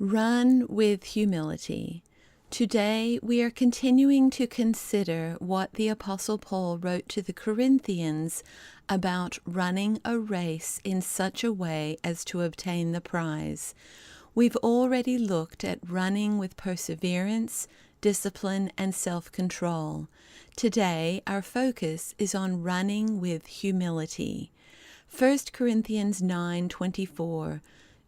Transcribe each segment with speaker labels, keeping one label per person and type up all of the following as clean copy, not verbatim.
Speaker 1: Run with humility. Today we are continuing to consider what the Apostle Paul wrote to the Corinthians about running a race in such a way as to obtain the prize. We've already looked at running with perseverance, discipline, and self-control. Today our focus is on running with humility. 1 Corinthians 9:24.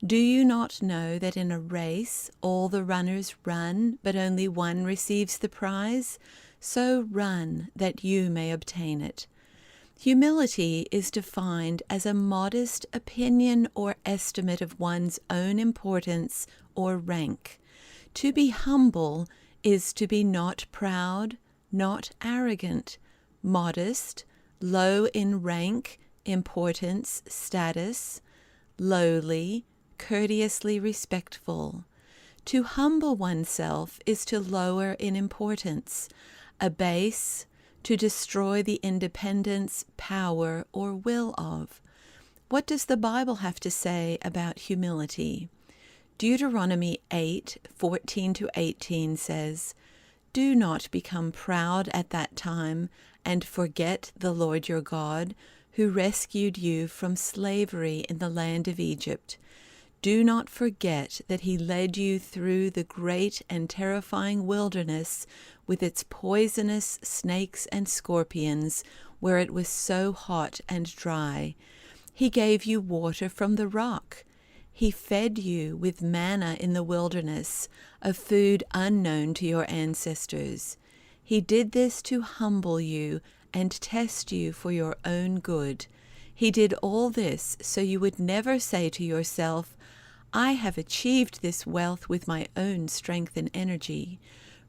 Speaker 1: Do you not know that in a race all the runners run, but only one receives the prize? So run that you may obtain it. Humility is defined as a modest opinion or estimate of one's own importance or rank. To be humble is to be not proud, not arrogant, modest, low in rank, importance, status, lowly, courteously respectful. To humble oneself is to lower in importance, abase, to destroy the independence, power, or will of. What does the Bible have to say about humility? Deuteronomy 8:14-18 says, Do not become proud at that time and forget the Lord your God, who rescued you from slavery in the land of Egypt. Do not forget that he led you through the great and terrifying wilderness with its poisonous snakes and scorpions, where it was so hot and dry. He gave you water from the rock. He fed you with manna in the wilderness, a food unknown to your ancestors. He did this to humble you and test you for your own good. He did all this so you would never say to yourself, I have achieved this wealth with my own strength and energy.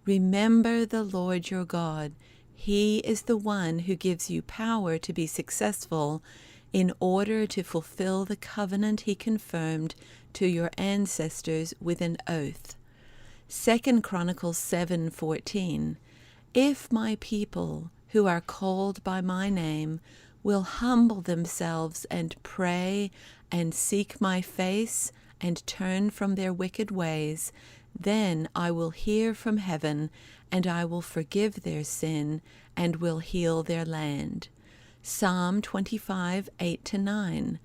Speaker 1: Remember the Lord your God. He is the one who gives you power to be successful in order to fulfill the covenant he confirmed to your ancestors with an oath. 2 Chronicles 7:14. If my people, who are called by my name, will humble themselves and pray and seek my face and turn from their wicked ways, then I will hear from heaven, and I will forgive their sin, and will heal their land. Psalm 25:8-9.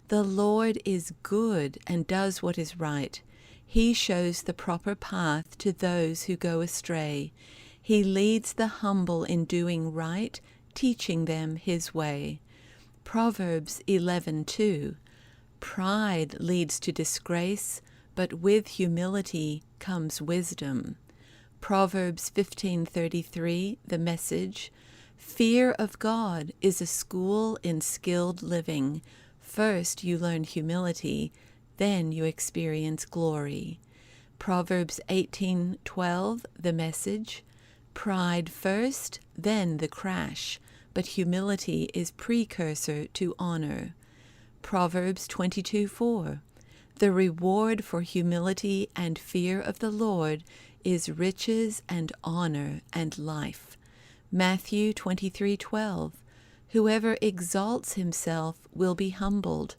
Speaker 1: The Lord is good and does what is right. He shows the proper path to those who go astray. He leads the humble in doing right, teaching them his way. Proverbs 11:2. Pride leads to disgrace, but with humility comes wisdom. Proverbs 15:33, the Message. Fear of God is a school in skilled living. First you learn humility, then you experience glory. Proverbs 18:12, the Message. Pride first, then the crash, but humility is precursor to honor. Proverbs 22:4. The reward for humility and fear of the Lord is riches and honor and life. Matthew 23:12. Whoever exalts himself will be humbled,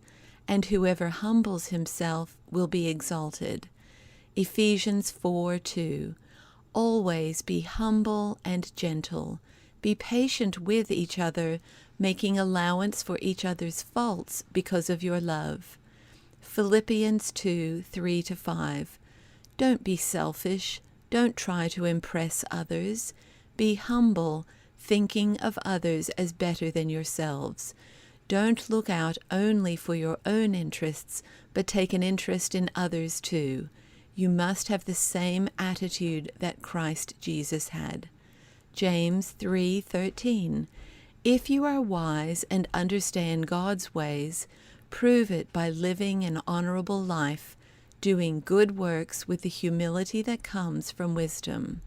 Speaker 1: and whoever humbles himself will be exalted. Ephesians 4:2. Always be humble and gentle. Be patient with each other, making allowance for each other's faults because of your love. Philippians 2:3-5. Don't be selfish. Don't try to impress others. Be humble, thinking of others as better than yourselves. Don't look out only for your own interests, but take an interest in others too. You must have the same attitude that Christ Jesus had. James 3:13. If you are wise and understand God's ways, prove it by living an honorable life, doing good works with the humility that comes from wisdom.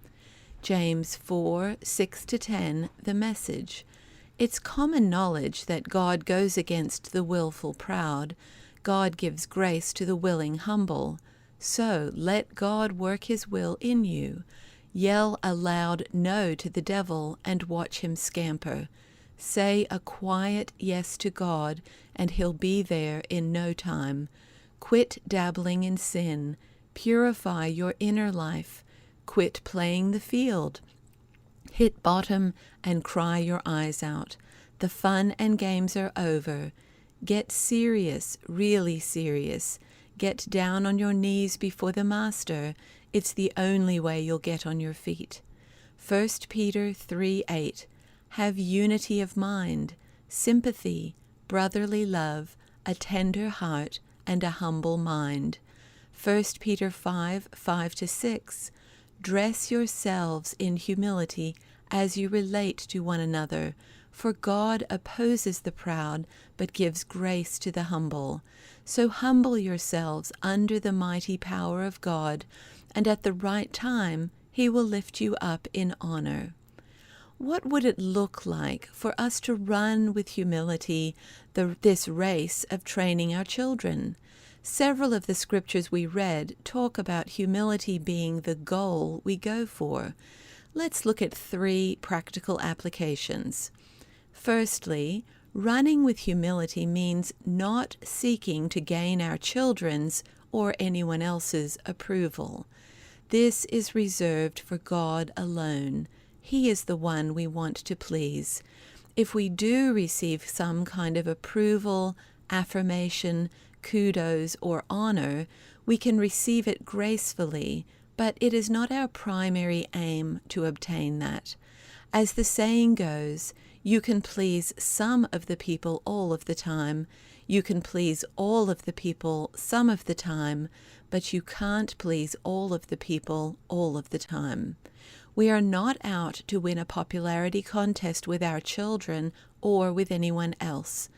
Speaker 1: James 4:6-10, the Message. It's common knowledge that God goes against the willful proud. God gives grace to the willing humble. So let God work his will in you. Yell a loud no to the devil and watch him scamper. Say a quiet yes to God, and he'll be there in no time. Quit dabbling in sin. Purify your inner life. Quit playing the field. Hit bottom and cry your eyes out. The fun and games are over. Get serious, really serious. Get down on your knees before the Master. It's the only way you'll get on your feet. 1 Peter 3:8. Have unity of mind, sympathy, brotherly love, a tender heart, and a humble mind. 1 Peter 5:5-6. Dress yourselves in humility as you relate to one another, for God opposes the proud, but gives grace to the humble. So humble yourselves under the mighty power of God, and at the right time He will lift you up in honor. What would it look like for us to run with humility this race of training our children? Several of the scriptures we read talk about humility being the goal we go for. Let's look at 3 practical applications. Firstly, running with humility means not seeking to gain our children's or anyone else's approval. This is reserved for God alone. He is the one we want to please. If we do receive some kind of approval, affirmation, kudos, or honor, we can receive it gracefully, but it is not our primary aim to obtain that. As the saying goes, you can please some of the people all of the time. You can please all of the people some of the time, but you can't please all of the people all of the time. We are not out to win a popularity contest with our children or with anyone else.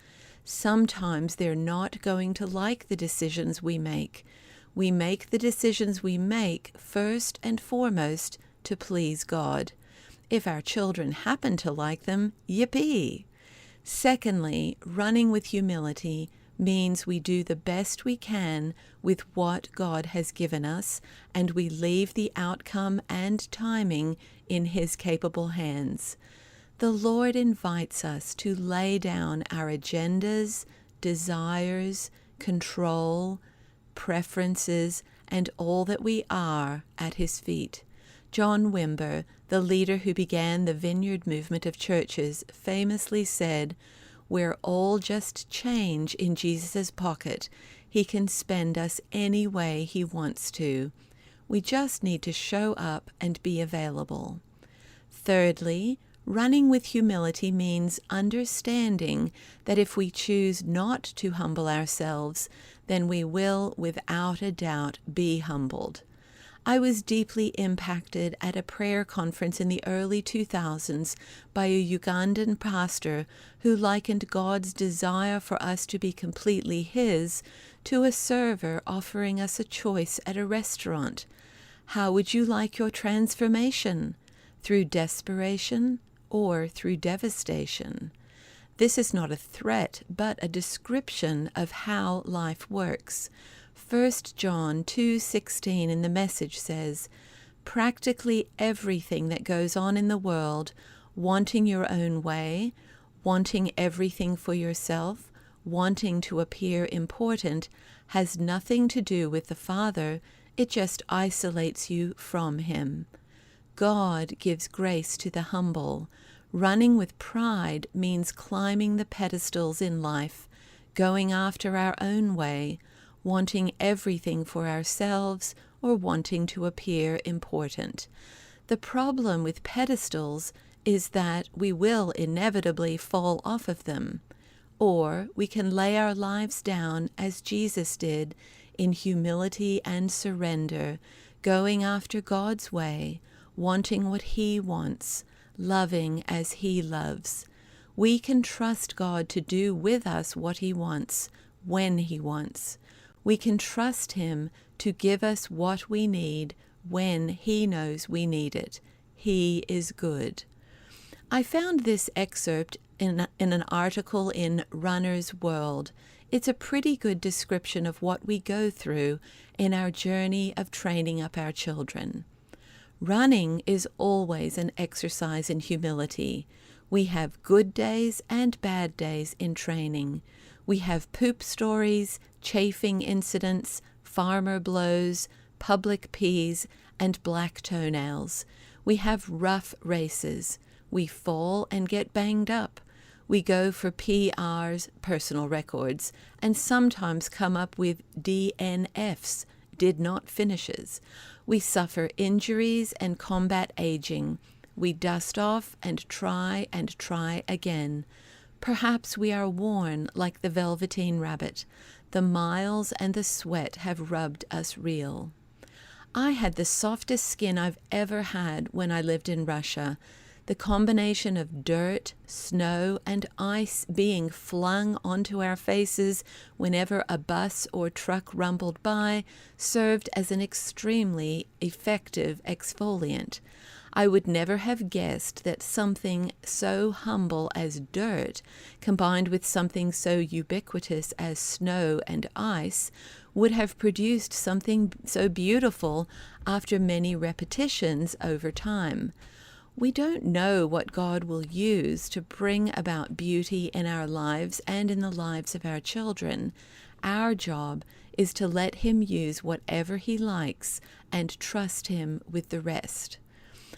Speaker 1: Sometimes they're not going to like the decisions we make. We make the decisions we make first and foremost to please God. If our children happen to like them, yippee! Secondly, running with humility means we do the best we can with what God has given us, and we leave the outcome and timing in His capable hands. The Lord invites us to lay down our agendas, desires, control, preferences, and all that we are at His feet. John Wimber, the leader who began the Vineyard movement of churches, famously said, "We're all just change in Jesus' pocket. He can spend us any way He wants to. We just need to show up and be available." Thirdly, running with humility means understanding that if we choose not to humble ourselves, then we will, without a doubt, be humbled. I was deeply impacted at a prayer conference in the early 2000s by a Ugandan pastor who likened God's desire for us to be completely His to a server offering us a choice at a restaurant. How would you like your transformation? Through desperation or through devastation? This is not a threat, but a description of how life works. 1 John 2:16 in the Message says, "Practically everything that goes on in the world, wanting your own way, wanting everything for yourself, wanting to appear important, has nothing to do with the Father. It just isolates you from Him." God gives grace to the humble. Running with pride means climbing the pedestals in life, going after our own way, wanting everything for ourselves or wanting to appear important. The problem with pedestals is that we will inevitably fall off of them, or we can lay our lives down as Jesus did in humility and surrender, going after God's way, wanting what He wants, loving as He loves. We can trust God to do with us what He wants, when He wants. We can trust Him to give us what we need when He knows we need it. He is good. I found this excerpt in an article in Runner's World. It's a pretty good description of what we go through in our journey of training up our children. Running is always an exercise in humility. We have good days and bad days in training. We have poop stories, chafing incidents, farmer blows, public peas and black toenails. We have rough races. We fall and get banged up. We go for PRs, personal records, and sometimes come up with DNFs, did not finishes. We suffer injuries and combat aging. We dust off and try again. Perhaps we are worn like the velveteen rabbit. The miles and the sweat have rubbed us real. I had the softest skin I've ever had when I lived in Russia. The combination of dirt, snow, and ice being flung onto our faces whenever a bus or truck rumbled by served as an extremely effective exfoliant. I would never have guessed that something so humble as dirt, combined with something so ubiquitous as snow and ice, would have produced something so beautiful after many repetitions over time. We don't know what God will use to bring about beauty in our lives and in the lives of our children. Our job is to let Him use whatever He likes and trust Him with the rest.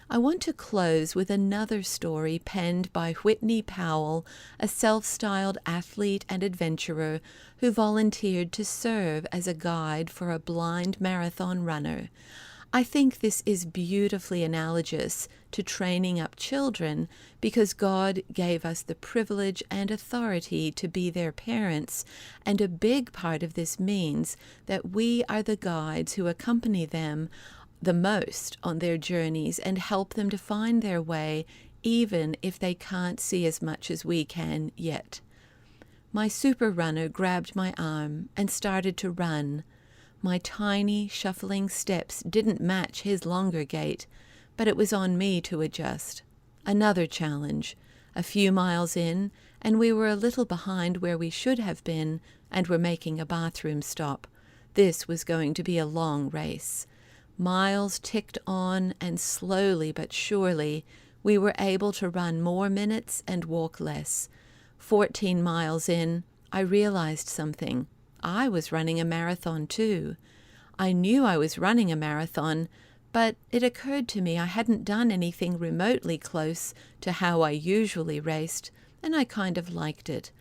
Speaker 1: I want to close with another story penned by Whitney Powell, a self-styled athlete and adventurer who volunteered to serve as a guide for a blind marathon runner. I think this is beautifully analogous to training up children because God gave us the privilege and authority to be their parents, and a big part of this means that we are the guides who accompany them the most on their journeys and help them to find their way, even if they can't see as much as we can yet. My super runner grabbed my arm and started to run. My tiny, shuffling steps didn't match his longer gait, but it was on me to adjust. Another challenge. A few miles in, and we were a little behind where we should have been, and were making a bathroom stop. This was going to be a long race. Miles ticked on, and slowly but surely, we were able to run more minutes and walk less. 14 miles in, I realized something. I was running a marathon too. I knew I was running a marathon, but it occurred to me I hadn't done anything remotely close to how I usually raced, and I kind of liked it.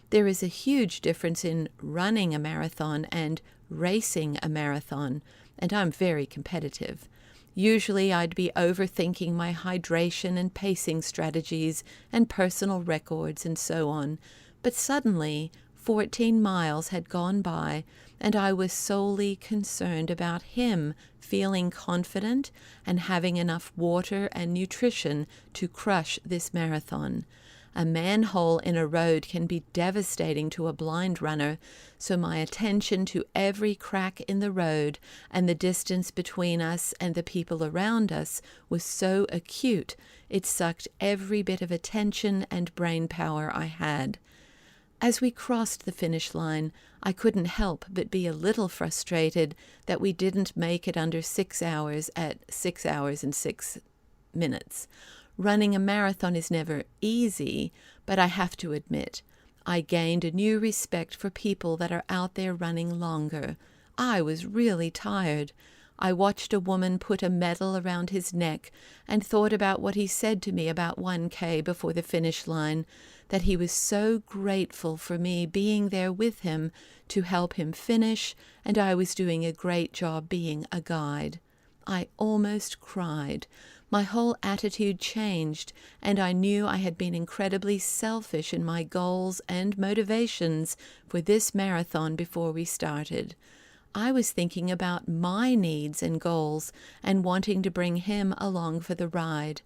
Speaker 1: There is a huge difference in running a marathon and racing a marathon, and I'm very competitive. Usually I'd be overthinking my hydration and pacing strategies and personal records and so on, but suddenly 14 miles had gone by, and I was solely concerned about him feeling confident and having enough water and nutrition to crush this marathon. A manhole in a road can be devastating to a blind runner, so my attention to every crack in the road and the distance between us and the people around us was so acute it sucked every bit of attention and brain power I had. As we crossed the finish line, I couldn't help but be a little frustrated that we didn't make it under 6 hours at 6 hours and 6 minutes. Running a marathon is never easy, but I have to admit, I gained a new respect for people that are out there running longer. I was really tired. I watched a woman put a medal around his neck and thought about what he said to me about 1K before the finish line, that he was so grateful for me being there with him to help him finish, and I was doing a great job being a guide. I almost cried. My whole attitude changed, and I knew I had been incredibly selfish in my goals and motivations for this marathon before we started. I was thinking about my needs and goals and wanting to bring him along for the ride.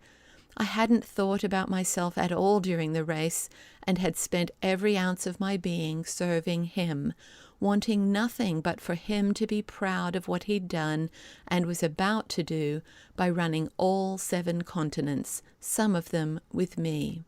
Speaker 1: I hadn't thought about myself at all during the race and had spent every ounce of my being serving him, wanting nothing but for him to be proud of what he'd done and was about to do by running all 7 continents, some of them with me.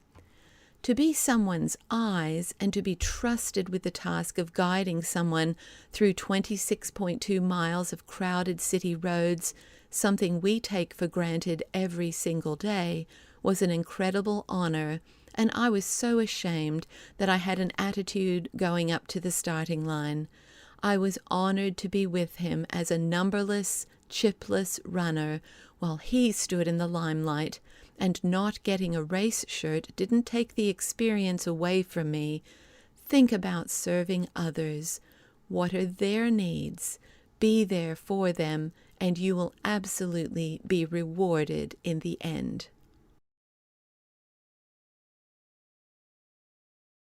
Speaker 1: To be someone's eyes and to be trusted with the task of guiding someone through 26.2 miles of crowded city roads, something we take for granted every single day, was an incredible honor, and I was so ashamed that I had an attitude going up to the starting line. I was honored to be with him as a numberless, chipless runner while he stood in the limelight, and not getting a race shirt didn't take the experience away from me. Think about serving others. What are their needs? Be there for them, and you will absolutely be rewarded in the end.